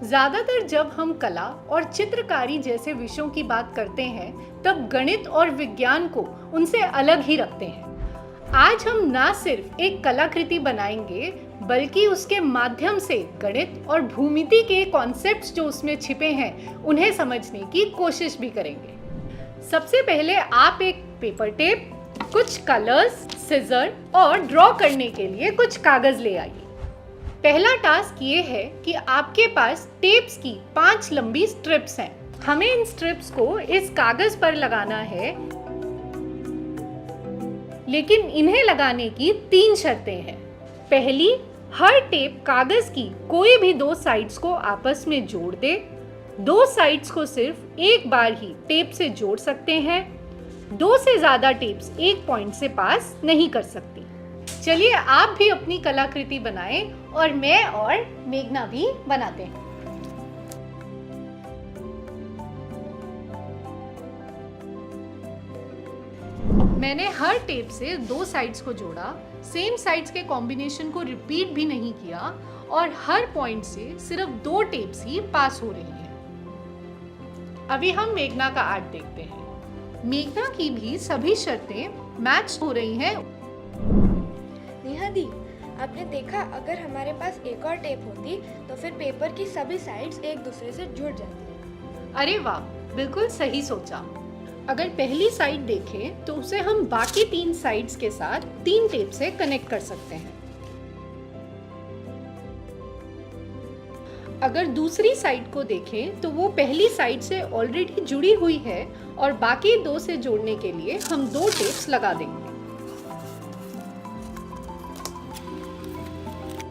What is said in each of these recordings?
ज्यादातर जब हम कला और चित्रकारी जैसे विषयों की बात करते हैं तब गणित और विज्ञान को उनसे अलग ही रखते हैं। आज हम ना सिर्फ एक कलाकृति बनाएंगे बल्कि उसके माध्यम से गणित और भूमिति के कॉन्सेप्ट्स जो उसमें छिपे हैं उन्हें समझने की कोशिश भी करेंगे। सबसे पहले आप एक पेपर टेप, कुछ कलर्स, सिजर और ड्रॉ करने के लिए कुछ कागज ले आइए। पहला टास्क ये है कि आपके पास टेप्स की 5 लंबी स्ट्रिप्स हैं। हमें इन स्ट्रिप्स को इस कागज पर लगाना है, लेकिन इन्हें लगाने की 3 शर्तें हैं। पहली, हर टेप कागज की कोई भी 2 साइड्स को आपस में जोड़ दे। 2 साइड्स को सिर्फ एक बार ही टेप से जोड़ सकते हैं। 2 से ज्यादा टेप्स एक पॉइंट से पास नहीं कर सकती। चलिए आप भी अपनी कलाकृति बनाएं और मैं और मेघना भी बनाते हैं। मैंने हर टेप से 2 साइड्स को जोड़ा, सेम साइड्स के कॉम्बिनेशन को रिपीट भी नहीं किया और हर पॉइंट से सिर्फ 2 टेप्स ही पास हो रही हैं। अभी हम मेघना का आर्ट देखते हैं। मेघना की भी सभी शर्तें मैच हो रही हैं। नेहा दी, आपने देखा अगर हमारे पास एक और टेप होती तो फिर पेपर की सभी साइड्स एक दूसरे से जुड़ जाती। अरे वाह, बिल्कुल सही सोचा। अगर पहली साइड देखें तो उसे हम बाकी 3 साइड्स के साथ 3 टेप से कनेक्ट कर सकते हैं। अगर दूसरी साइड को देखें तो वो पहली साइड से ऑलरेडी जुड़ी हुई है और बाकी 2 से जोड़ने के लिए हम 2 टेप्स लगा देंगे।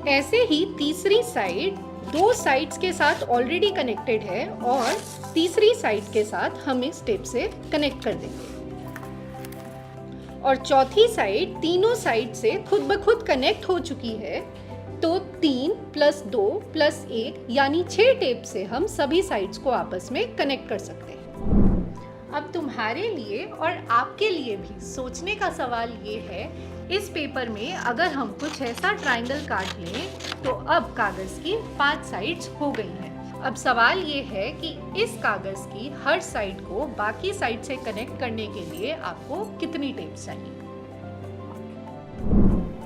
ऐसे ही तीसरी साइड 2 साइड्स के साथ ऑलरेडी कनेक्टेड है और तीसरी साइड के साथ हम इस टेप से कनेक्ट कर देंगे। और चौथी साइड तीनों साइड से खुद ब खुद कनेक्ट हो चुकी है, तो 3 + 2 + 1 यानी 6 टेप से हम सभी साइड्स को आपस में कनेक्ट कर सकते हैं। अब तुम्हारे लिए और आपके लिए भी सोचने का सवाल ये है, इस पेपर में अगर हम कुछ ऐसा ट्रायंगल काट लें तो अब कागज की 5 साइड्स हो गई हैं। अब सवाल ये है कि इस कागज की हर साइड को बाकी साइड से कनेक्ट करने के लिए आपको कितनी टेप चाहिए।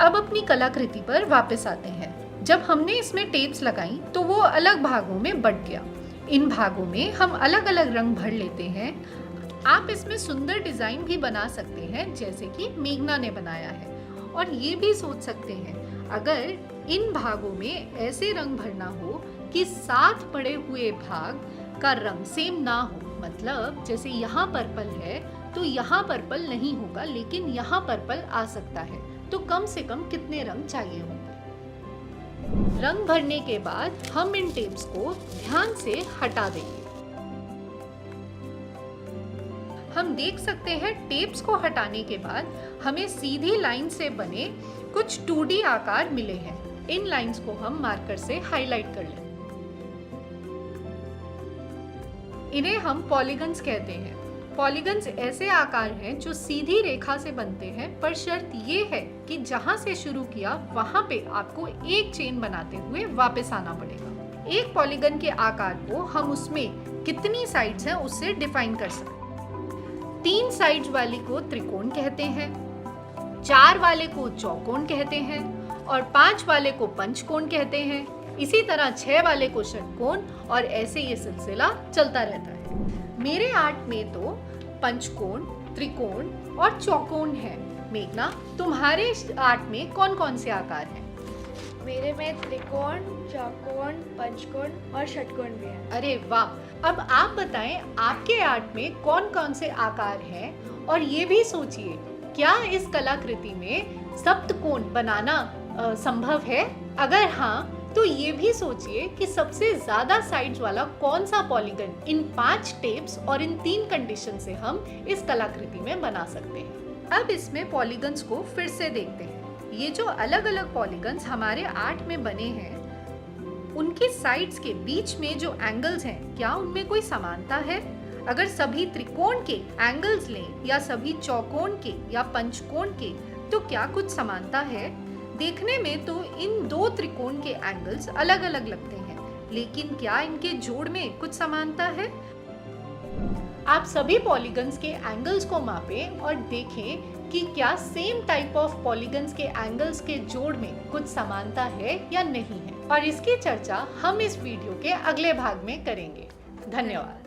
अब अपनी कलाकृति पर वापस आते हैं। जब हमने इसमें टेप्स लगाई तो वो अलग भागों में बंट गया। इन भागों में हम अलग अलग रंग भर लेते हैं। आप इसमें सुंदर डिजाइन भी बना सकते हैं जैसे कि मेघना ने बनाया है। और ये भी सोच सकते हैं, अगर इन भागों में ऐसे रंग भरना हो कि साथ पड़े हुए भाग का रंग सेम ना हो, मतलब जैसे यहाँ पर्पल है तो यहाँ पर्पल नहीं होगा लेकिन यहाँ पर्पल आ सकता है, तो कम से कम कितने रंग चाहिए होंगे। रंग भरने के बाद हम इन टेप्स को ध्यान से हटा देंगे। हम देख सकते हैं टेप्स को हटाने के बाद हमें सीधी लाइन से बने कुछ 2D आकार मिले हैं। इन लाइंस को हम मार्कर से हाईलाइट कर लें। इन्हें हम पॉलीगन्स कहते हैं। पॉलीगन्स ऐसे आकार हैं जो सीधी रेखा से बनते हैं, पर शर्त ये है कि जहां से शुरू किया वहां पे आपको एक चेन बनाते हुए वापस आना पड़ेगा। एक पॉलीगन के आकार को हम उसमें कितनी साइड्स हैं उससे डिफाइन कर सकते हैं। 3 साइड्स वाली को त्रिकोण कहते हैं, 4 वाले को चौकोन कहते हैं और 5 वाले को पंचकोण कहते हैं। इसी तरह 6 वाले को षटकोण और ऐसे ये सिलसिला चलता रहता है। मेरे आर्ट में तो पंचकोण, त्रिकोण और चौकोन है। मेघना, तुम्हारे आर्ट में कौन कौन से आकार हैं? मेरे में त्रिकोण, चौकोन, पंचकोण और षटकोण भी है। अरे वाह! अब आप बताएं आपके आर्ट में कौन कौन से आकार हैं और ये भी सोचिए, क्या इस कलाकृति में सप्तकोण बनाना संभव है? अगर हाँ, तो ये भी सोचिए कि सबसे ज्यादा साइड्स वाला कौन सा पॉलीगन इन 5 टेप्स और इन 3 कंडीशन से हम इस कलाकृति में बना सकते हैं। अब इसमें पॉलीगन्स को फिर से देखते हैं। ये जो अलग अलग पॉलीगन्स हमारे आर्ट में बने हैं, उनके साइड्स के बीच में जो एंगल्स हैं, क्या उनमें कोई समानता है? अगर सभी त्रिकोण के एंगल्स लें या सभी चौकोन के या पंचकोण के, तो क्या कुछ समानता है? देखने में तो इन 2 त्रिकोण के एंगल्स अलग अलग लगते हैं, लेकिन क्या इनके जोड़ में कुछ समानता है? आप सभी पॉलीगन्स के एंगल्स को मापें और देखें कि क्या सेम टाइप ऑफ पॉलीगन्स के एंगल्स के जोड़ में कुछ समानता है या नहीं है। और इसकी चर्चा हम इस वीडियो के अगले भाग में करेंगे। धन्यवाद।